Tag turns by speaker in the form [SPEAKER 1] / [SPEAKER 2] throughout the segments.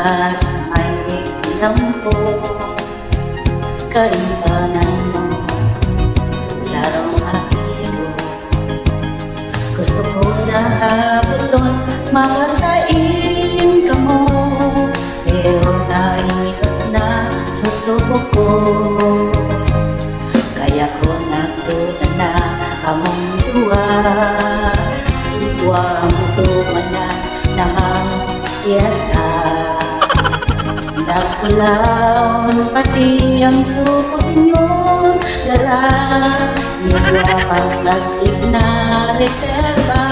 [SPEAKER 1] Mas may lampo kaibanan mo sa amigo. Gusto ko na habuton makasain ka mo, pero naihot na susubok ko. Kaya ko natunan na among duwa, iwa mo tuman na nahang piyesta. Nagkulaon pati ang supot nyo, dala iwa ang plastic na reserva.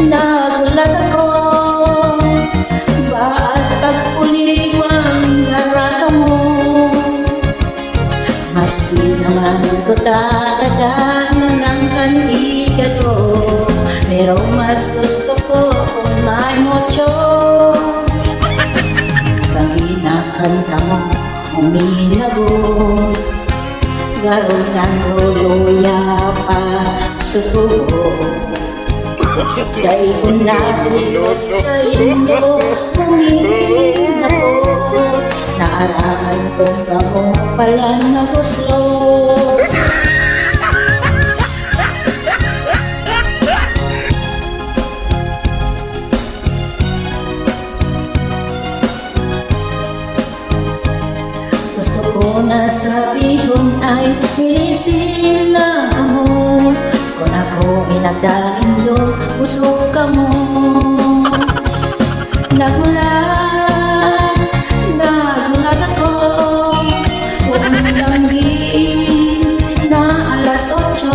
[SPEAKER 1] Nagulat ako, ba't pagpuliwang garaka mo? Maski naman ko tatagan ng kanigado, pero mas gusto ko kung may mocho. Kaginakanta mo uminagot, garon ng luya pa susuko. Dahil ko nakulos sa inyo, humingin ako, naaraman kong kamo pala na gusto. Gusto ko na sabihon ay milisin na ako, kung ako inagdain do, puso ka mo. Nagulat ako, kung langin na alas 8.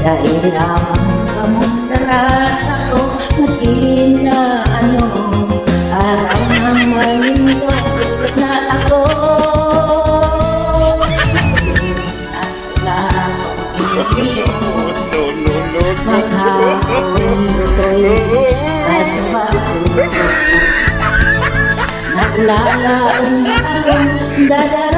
[SPEAKER 1] Dahil lamang ka mong daras ako, maski na ano, araw ng malindo, gusto na ako. Maghapon ko'y kasabako, naglalaon akong dadara.